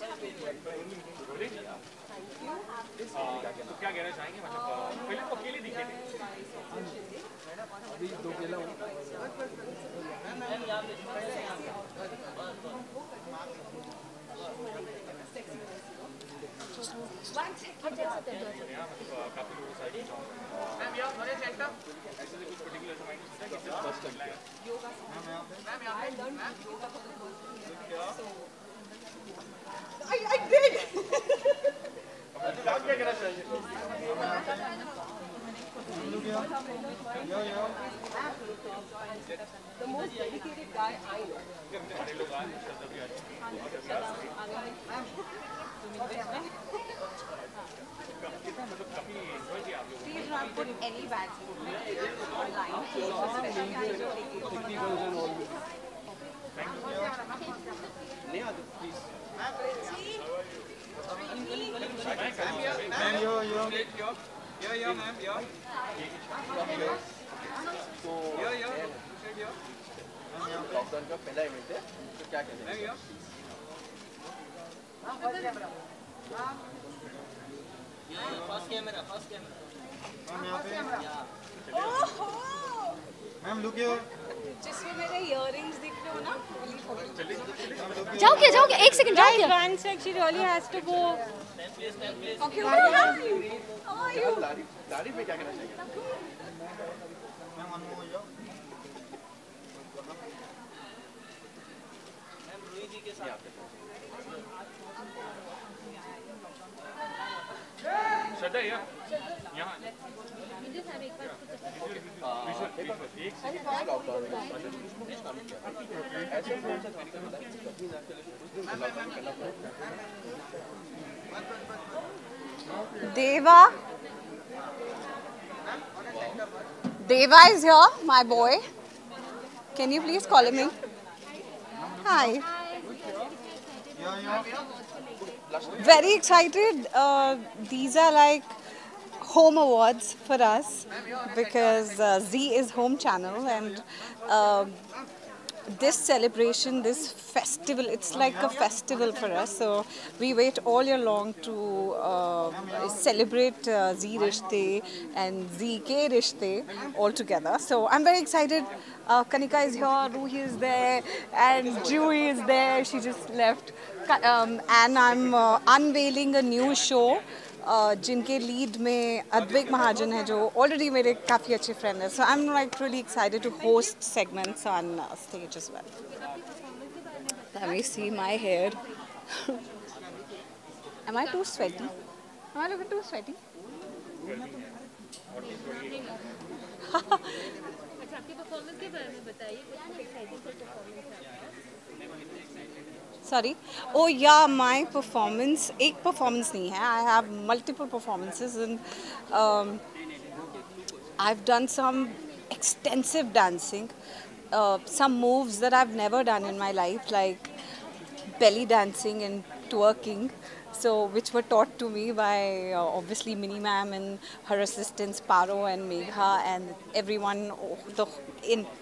तो क्या कहना चाहेंगे, मतलब पहले तो अकेले दिखे थे। अभी दो अकेला हूँ। काफी लोगों से ऐसे कुछ पर्टिकुलर I did. क्या कहना चाहिए? The most dedicated guy I know. Please not put any bad online. Lockdown का पहला इवेंट है, तो क्या कहते हैं? First camera ma'am look here. जिसमें मेरे इयररिंग्स दिख रहे हो ना, जाओ क्या 1 सेकंड जाओ क्या। one sec, she really has to go. Okay, how are you? लारी पे क्या कहना चाहिए? मैम अनु हो जाओ। मैम रूही जी के साथ श्रद्धा यहाँ लॉकडाउन में ऐसे Deva is here, my boy. Can you please call him in? Hi. Very excited. These are like home awards for us because Z is home channel, and this celebration, this festival, it's like a festival for us. So we wait all year long to celebrate Z Rishte and ZK Rishte all together. So I'm very excited. Kanika is here, Ruhi is there, and Juhi is there. She just left. And I'm unveiling a new show. जिनके lead में अद्वैक महाजन है, जो already मेरे काफ़ी अच्छे friend हैं. So I'm like really excited to host segments on stage as well. Let me see my hair. Am I too sweaty? Am I looking too sweaty? अच्छा, आपकी परफॉर्मेंस के बारे में बताइए, कुछ एक्साइटिंग परफॉर्मेंस है? Sorry. Oh yeah, my performance. एक performance नहीं है. I have multiple performances, and I've done some extensive dancing. Some moves that I've never done in my life, like belly dancing and twerking. So, which were taught to me by obviously Mini Ma'am and her assistants Paro and Megha, and everyone. The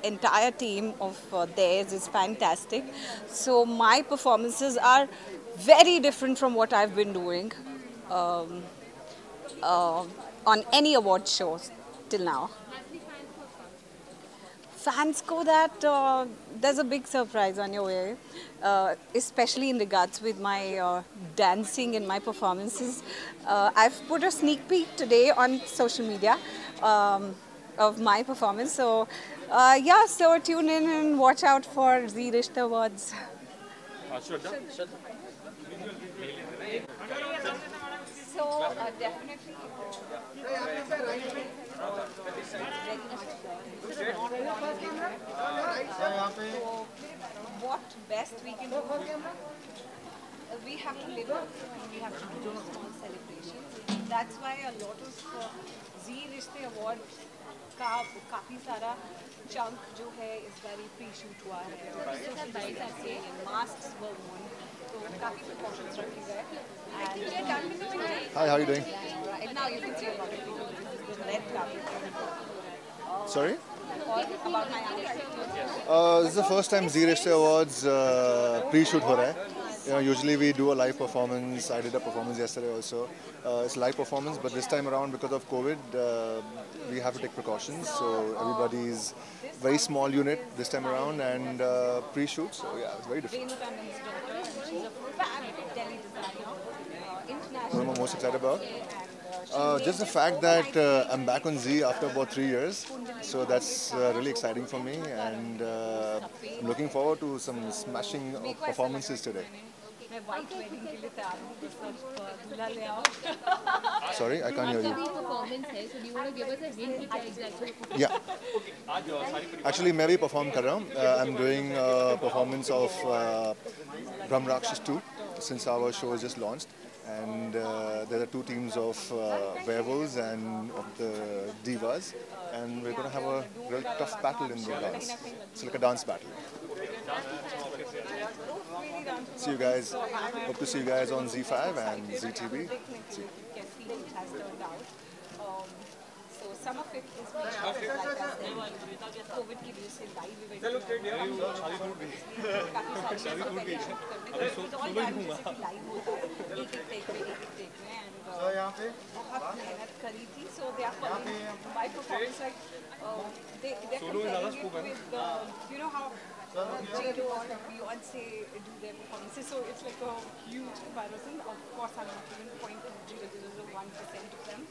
entire team of theirs is fantastic. So my performances are very different from what I've been doing on any award shows till now. Fans go that there's a big surprise on your way, especially in regards with my dancing and my performances. I've put a sneak peek today on social media of my performance. So yeah, so tune in and watch out for Z Rishta Awards. Shraddha So definitely. What best we can do? We have to live up and we have to do small celebrations. That's why a lot of Z Rishte Awards का काफ़ी सारा chunk जो है इस बार pre-shoot हुआ है. Masks were worn. तो काफ़ी performance रखी गए. Hi, how are you doing? Right now you can see a lot of people. This is the red carpet. Sorry? About my acting. This is the first time Z Rishte Awards pre-shoot हो रहा है. Usually we do a live performance. I did a performance yesterday also. It's a live performance, but this time around because of COVID, we have to take precautions. So everybody's very small unit this time around and pre-shoot. So yeah, it's very different. What am I most excited about? Just the fact that I'm back on Z after about 3 years, so that's really exciting for me, and I'm looking forward to some smashing performances today. Sorry, I can't hear you. performance है, so do you want to give us a hint कि क्या exactly? Yeah. Actually, मैं भी perform कर रहा हूँ. I'm doing a performance of Brahm Rakshas 2 since our show is just launched. And there are two teams of werewolves and of the divas, and we're going to have a real tough battle in the dance. It's like a dance battle. See you guys. Hope to see you guys on Z5 and ZTV. See you. So some of it is being shot like as COVID की वजह से live event चलो state यार शादी टूट गई शादी टूट गई अभी सोलो ही हूँ लाइव होता है एक टेक में and यहाँ पे बहुत मेहनत करी थी so they are calling my performance like they're comparing it with you know how J.Lo or Beyonce do their performances, so it's like a huge comparison. Of course, I'm not even point to 0.01% of them.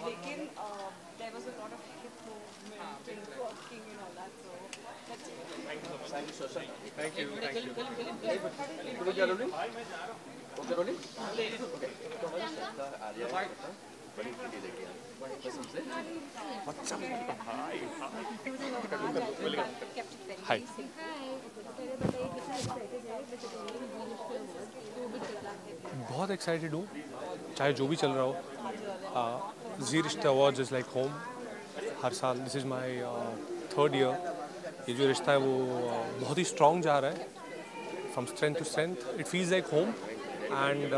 Lekin there was a lot of hip movement and twerking and all that. So that's it. Thank you so much. Thank you. Okay, rolling? Okay, rolling? Okay. Arya, बड़ी खिली लगी यार कसम से हाय बहुत excited हूँ चाहे जो भी चल रहा हो जी रिश्ता अवार्ड्स इज़ लाइक होम हर साल this is my 3rd year ये जो रिश्ता है वो बहुत ही स्ट्रॉन्ग जा रहा है from strength to strength it feels like home and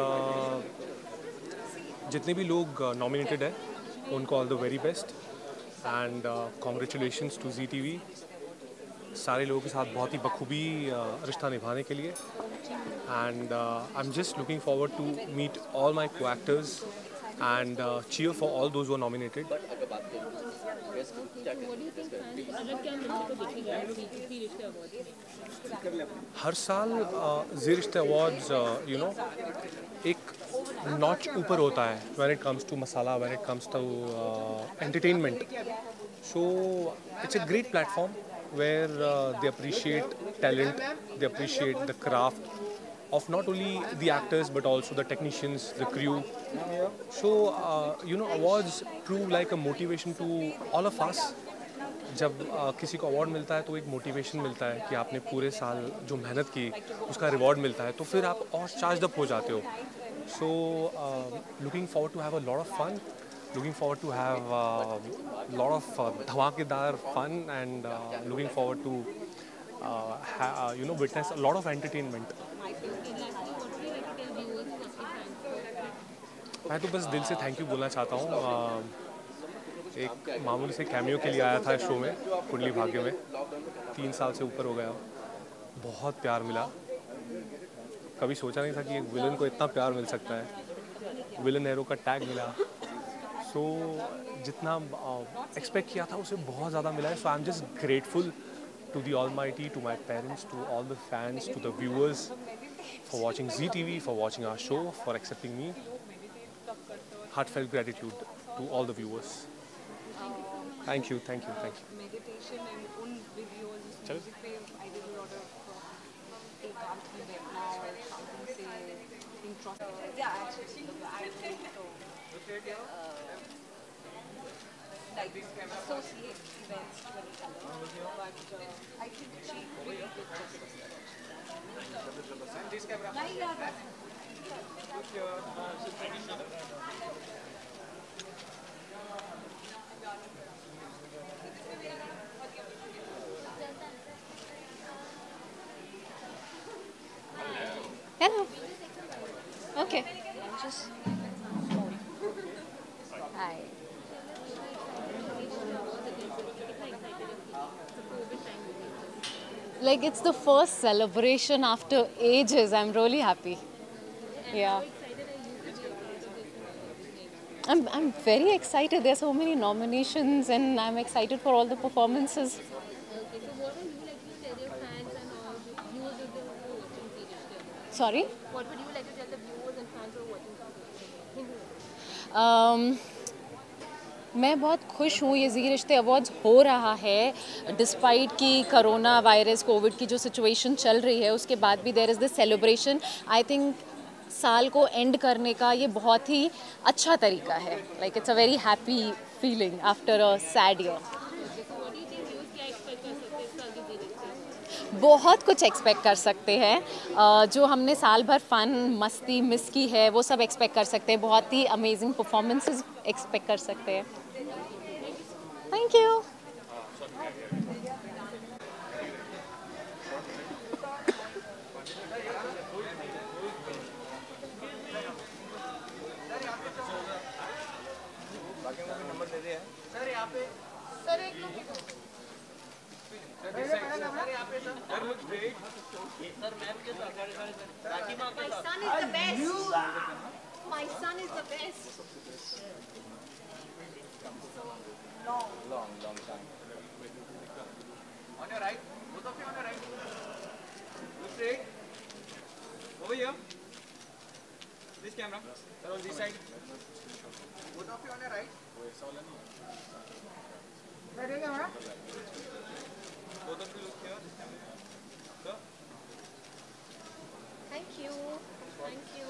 जितने भी लोग नॉमिनेटेड है उनको all the very best and congratulations to ZTV सारे लोगों के साथ बहुत ही बखूबी रिश्ता निभाने के लिए and I am just looking forward to meet all my co-actors and cheer for all those who are nominated. हर साल Zee Rishtey awards you know एक नॉच ऊपर होता है when it comes to masala, when it comes to entertainment. So it's a great platform where they appreciate talent, they appreciate the craft of not only the actors but also the technicians, the crew. So you know, awards prove like a motivation to all of us. जब किसी को award मिलता है तो एक motivation मिलता है कि आपने पूरे साल जो मेहनत की उसका रिवॉर्ड मिलता है तो फिर आप और चार्ज अप हो जाते हो. So looking forward to have a lot of fun, looking forward to have a lot of dhamakedar fun and looking forward to you know, witness a lot of entertainment. मैं तो बस दिल से thank you बोलना चाहता हूँ. एक मामूली से कैमियो के लिए आया था शो में कुंडली भाग्य में 3 साल से ऊपर हो गया. बहुत प्यार मिला. कभी सोचा नहीं था कि एक विलन को इतना प्यार मिल सकता है. विलन हीरो का टैग मिला. सो जितना एक्सपेक्ट किया था उसे बहुत ज़्यादा मिला है. So I am just grateful to the Almighty, to my parents, to all the fans, to the viewers for watching ZTV, for watching our show, for accepting me. Heartfelt gratitude to all the viewers. Thank you. Meditation and उन videos, music पे I did a lot of एकांत में बैठना और शांति से introspect. Yeah, actually, I like associate events to any color, but I think she really did justice. नहीं यार. Hello. Okay. Just. Hi. Like it's the first celebration after ages. I'm really happy. Yeah. I'm very excited. There's so many nominations, and I'm excited for all the performances. Okay, so what would you like to tell your fans and all the viewers of the who are watching Seriously? Sorry. What would you like to tell the viewers and fans who are watching Seriously? मैं बहुत खुश हूँ ये ज़ी रिश्ते awards हो रहा है despite कि कोरोना वायरस कोविड की जो सिचुएशन चल रही है उसके बाद भी there is this celebration I think साल को एंड करने का ये बहुत ही अच्छा तरीका है like it's a very happy feeling after a sad year बहुत कुछ एक्सपेक्ट कर सकते हैं जो हमने साल भर फन मस्ती मिस की है वो सब एक्सपेक्ट कर सकते हैं बहुत ही अमेजिंग परफॉर्मेंसेस एक्सपेक्ट कर सकते हैं thank you My son is the best. Long time. On your right, both of you on your right. Look straight. Over here. This camera. Sir, on this side. Both of you on your right. Ready, camera? Both of you look here. This camera. Sir. Thank you. Thank you.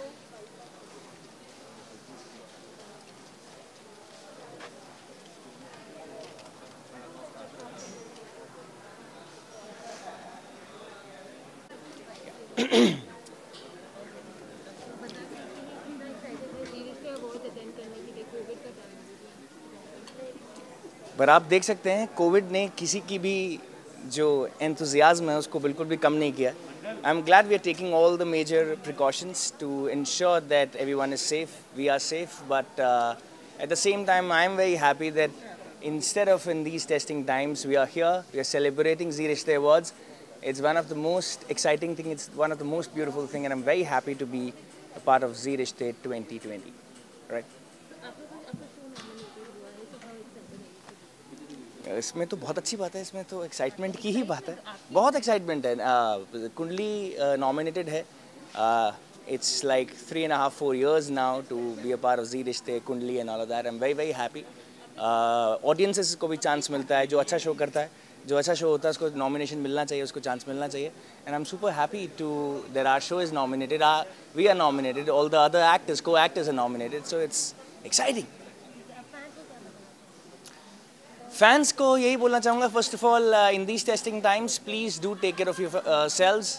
पर आप देख सकते हैं Covid ने किसी की भी जो एंथुजियाज्म है उसको बिल्कुल भी कम नहीं किया I am glad we are taking all the major precautions to ensure that everyone is safe we are safe but at the same time I am very happy that instead of in these testing times we are here we are celebrating Zee Rishte Awards. It's one of the most exciting thing, it's one of the most beautiful thing and I'm very happy to be a part of Zee Rishte 2020 right. इसमें तो बहुत अच्छी बात है इसमें तो excitement की ही बात है बहुत एक्साइटमेंट है कुंडली नॉमिनेटेड है it's like 3.5-4 years now to be a part of Zee Rishtey Kundali and all of that I am very very happy audiences को भी चांस मिलता है जो अच्छा शो करता है जो अच्छा शो होता है उसको नॉमिनेशन मिलना चाहिए उसको चांस मिलना चाहिए and I am super happy to that our show is nominated we are nominated all the other actors co-actors are nominated so it's exciting fans को यही बोलना चाहूँगा first of all in these testing times please do take care of your selves